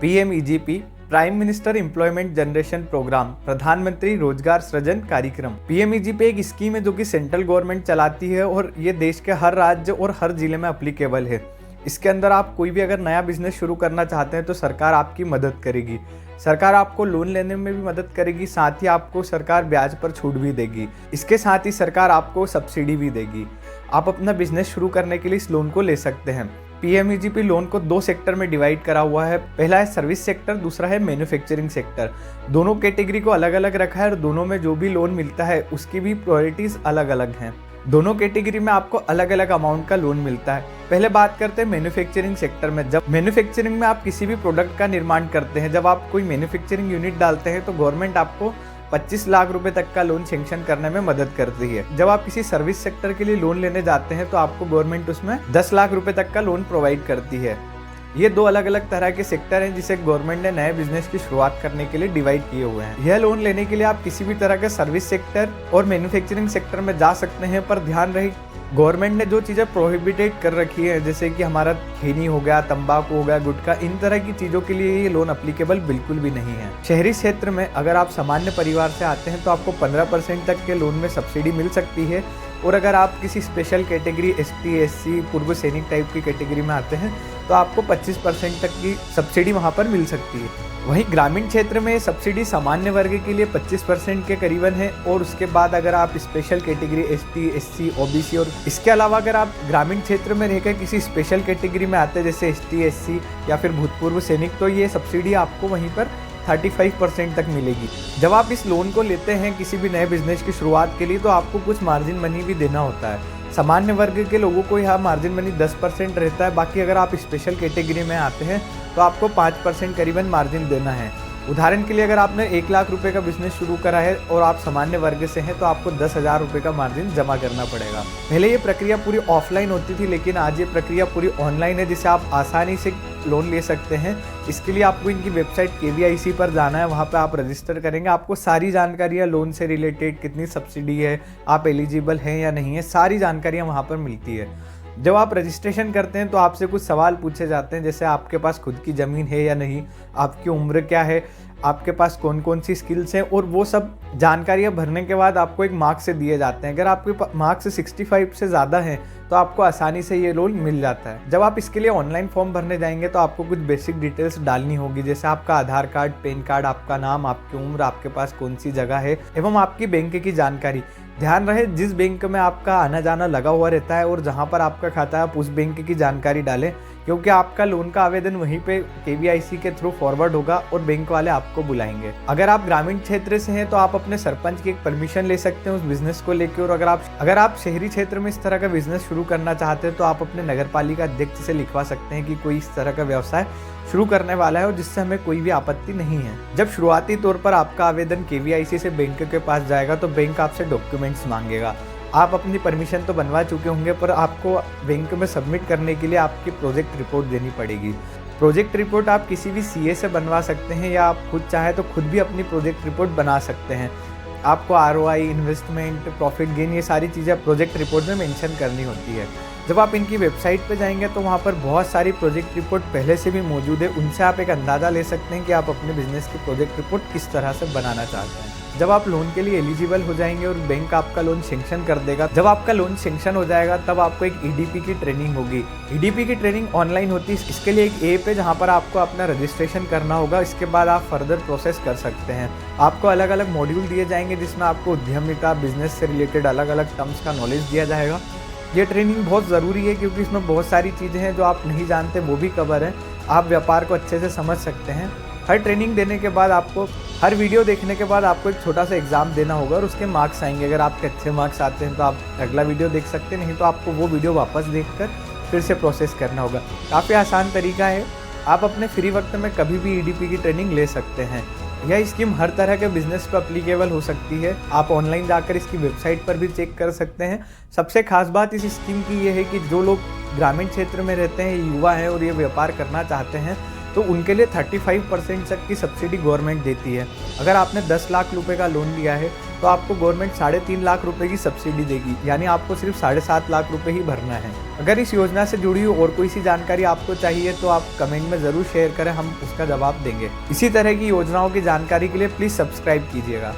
PMEGP prime minister employment generation programme, प्रधानमंत्री रोजगार सृजन कार्यक्रम। PMEGP एक स्कीम है जो कि सेंट्रल गवर्नमेंट चलाती है और ये देश के हर राज्य और हर जिले में अप्लीकेबल है। इसके अंदर आप कोई भी अगर नया बिजनेस शुरू करना चाहते हैं तो सरकार आपकी मदद करेगी। सरकार आपको लोन लेने में भी मदद करेगी, साथ ही आपको सरकार ब्याज पर छूट भी देगी। इसके साथ ही सरकार आपको सब्सिडी भी देगी। आप अपना बिजनेस शुरू करने के लिए इस लोन को ले सकते हैं। PMEGP लोन को 2 सेक्टर में डिवाइड करा हुआ है। पहला है सर्विस सेक्टर, दूसरा है मैन्युफैक्चरिंग सेक्टर। दोनों कैटेगरी को अलग अलग रखा है और दोनों में जो भी लोन मिलता है उसकी भी प्रायोरिटीज अलग अलग हैं। दोनों कैटेगरी में आपको अलग अलग अमाउंट का लोन मिलता है। पहले बात करते हैं मैन्युफैक्चरिंग सेक्टर में। जब मैन्युफैक्चरिंग में आप किसी भी प्रोडक्ट का निर्माण करते हैं, जब आप कोई मैन्युफैक्चरिंग यूनिट डालते हैं तो गवर्नमेंट आपको 25 लाख रुपए तक का लोन सैंक्शन करने में मदद करती है। जब आप किसी सर्विस सेक्टर के लिए लोन लेने जाते हैं तो आपको गवर्नमेंट उसमें 10 लाख रुपए तक का लोन प्रोवाइड करती है। ये 2 अलग अलग तरह के सेक्टर हैं जिसे गवर्नमेंट ने नए बिजनेस की शुरुआत करने के लिए डिवाइड किए हुए हैं। यह लोन लेने के लिए आप किसी भी तरह के सर्विस सेक्टर और मैन्युफैक्चरिंग सेक्टर में जा सकते हैं, पर ध्यान रहे गवर्नमेंट ने जो चीज़ें प्रोहिबिटेड कर रखी है, जैसे कि हमारा खैनी हो गया, तंबाकू हो गया, गुटखा, इन तरह की चीज़ों के लिए ये लोन एप्लीकेबल बिल्कुल भी नहीं है। शहरी क्षेत्र में अगर आप सामान्य परिवार से आते हैं तो आपको 15% तक के लोन में सब्सिडी मिल सकती है, और अगर आप किसी स्पेशल कैटेगरी ST SC पूर्व सैनिक टाइप की कैटेगरी में आते हैं तो आपको 25% तक की सब्सिडी वहाँ पर मिल सकती है। वहीं ग्रामीण क्षेत्र में सब्सिडी सामान्य वर्ग के लिए 25% के करीबन है, और उसके बाद अगर आप special category ST SC OBC और इसके अलावा अगर आप ग्रामीण क्षेत्र में रहकर किसी स्पेशल कैटेगरी में आते हैं जैसे ST SC या फिर भूतपूर्व सैनिक, तो ये सब्सिडी आपको वहीं पर 35% तक मिलेगी। जब आप इस लोन को लेते हैं किसी भी नए बिजनेस की शुरुआत के लिए तो आपको कुछ मार्जिन मनी भी देना होता है। सामान्य वर्ग के लोगों को यहाँ मार्जिन मनी 10% रहता है, बाकी अगर आप स्पेशल कैटेगरी में आते हैं तो आपको 5% करीबन मार्जिन देना है। उदाहरण के लिए अगर आपने 1 लाख रुपए का बिजनेस शुरू करा है और आप सामान्य वर्ग से हैं तो आपको 10,000 रुपये का मार्जिन जमा करना पड़ेगा। पहले ये प्रक्रिया पूरी ऑफलाइन होती थी, लेकिन आज ये प्रक्रिया पूरी ऑनलाइन है, जिसे आप आसानी से लोन ले सकते हैं। इसके लिए आपको इनकी वेबसाइट KVIC पर जाना है, वहाँ पे आप रजिस्टर करेंगे। आपको सारी जानकारियाँ लोन से रिलेटेड, कितनी सब्सिडी है, आप एलिजिबल हैं या नहीं है, सारी जानकारियाँ वहाँ पर मिलती है। जब आप रजिस्ट्रेशन करते हैं तो आपसे कुछ सवाल पूछे जाते हैं, जैसे आपके पास खुद की ज़मीन है या नहीं, आपकी उम्र क्या है, आपके पास कौन कौन सी स्किल्स हैं, और वो सब जानकारियाँ भरने के बाद आपको एक मार्क्स से दिए जाते हैं। अगर आपके मार्क्स 65 से ज़्यादा हैं तो आपको आसानी से ये लोन मिल जाता है। जब आप इसके लिए ऑनलाइन फॉर्म भरने जाएंगे तो आपको कुछ बेसिक डिटेल्स डालनी होगी, जैसे आपका आधार कार्ड, पैन कार्ड, आपका नाम, आपकी उम्र, आपके पास कौन सी जगह है एवं आपकी बैंक की जानकारी। ध्यान रहे जिस बैंक में आपका आना जाना लगा हुआ रहता है और जहां पर आपका खाता है आप उस बैंक की जानकारी डालें, क्योंकि आपका लोन का आवेदन वहीं पे KVIC के थ्रू फॉरवर्ड होगा और बैंक वाले आपको बुलाएंगे। अगर आप ग्रामीण क्षेत्र से हैं तो आप अपने सरपंच की एक परमिशन ले सकते हैं उस बिजनेस को लेकर, और अगर आप शहरी क्षेत्र में इस तरह का बिजनेस शुरू करना चाहते हैं तो आप अपने नगर पालिका अध्यक्ष से लिखवा सकते हैं कि कोई इस तरह का व्यवसाय शुरू करने वाला है और जिससे हमें कोई भी आपत्ति नहीं है। जब शुरुआती तौर पर आपका आवेदन KVIC से बैंक के पास जाएगा तो बैंक आपसे डॉक्यूमेंट्स मांगेगा। आप अपनी परमिशन तो बनवा चुके होंगे, पर आपको बैंक में सबमिट करने के लिए आपकी प्रोजेक्ट रिपोर्ट देनी पड़ेगी। प्रोजेक्ट रिपोर्ट आप किसी भी CA से बनवा सकते हैं, या आप खुद चाहे तो खुद भी अपनी प्रोजेक्ट रिपोर्ट बना सकते हैं। आपको ROI, इन्वेस्टमेंट, प्रॉफिट गेन, ये सारी चीज़ें प्रोजेक्ट रिपोर्ट में मेंशन करनी होती है। जब आप इनकी वेबसाइट पर जाएंगे तो वहाँ पर बहुत सारी प्रोजेक्ट रिपोर्ट पहले से भी मौजूद है, उनसे आप एक अंदाज़ा ले सकते हैं कि आप अपने बिजनेस की प्रोजेक्ट रिपोर्ट किस तरह से बनाना चाहते हैं। जब आप लोन के लिए एलिजिबल हो जाएंगे और बैंक आपका लोन सैंक्शन कर देगा, जब आपका लोन सैंक्शन हो जाएगा तब आपको एक EDP की ट्रेनिंग होगी। EDP की ट्रेनिंग ऑनलाइन होती है। इसके लिए एक ऐप है जहाँ पर आपको अपना रजिस्ट्रेशन करना होगा। इसके बाद आप फर्दर प्रोसेस कर सकते हैं। आपको अलग अलग मॉड्यूल दिए जाएंगे जिसमें आपको उद्यमिता, बिजनेस से रिलेटेड अलग अलग टर्म्स का नॉलेज दिया जाएगा। ये ट्रेनिंग बहुत ज़रूरी है क्योंकि इसमें बहुत सारी चीज़ें हैं जो आप नहीं जानते, वो भी कवर है। आप व्यापार को अच्छे से समझ सकते हैं। हर ट्रेनिंग देने के बाद आपको, हर वीडियो देखने के बाद आपको एक छोटा सा एग्ज़ाम देना होगा और उसके मार्क्स आएंगे। अगर आपके अच्छे मार्क्स आते हैं तो आप अगला वीडियो देख सकते हैं, नहीं तो आपको वो वीडियो वापस देखकर फिर से प्रोसेस करना होगा। काफ़ी आसान तरीका है, आप अपने फ्री वक्त में कभी भी EDP की ट्रेनिंग ले सकते हैं। यह स्कीम हर तरह के बिजनेस पर एप्लीकेबल हो सकती है। आप ऑनलाइन जाकर इसकी वेबसाइट पर भी चेक कर सकते हैं। सबसे खास बात इस स्कीम की यह है कि जो लोग ग्रामीण क्षेत्र में रहते हैं, युवा हैं और ये व्यापार करना चाहते हैं, तो उनके लिए 35% तक की सब्सिडी गवर्नमेंट देती है। अगर आपने 10 लाख रुपए का लोन लिया है तो आपको गवर्नमेंट 3.5 लाख रुपए की सब्सिडी देगी, यानी आपको सिर्फ 7.5 लाख रुपए ही भरना है। अगर इस योजना से जुड़ी हुई और कोई सी जानकारी आपको चाहिए तो आप कमेंट में जरूर शेयर करें, हम उसका जवाब देंगे। इसी तरह की योजनाओं की जानकारी के लिए प्लीज सब्सक्राइब कीजिएगा।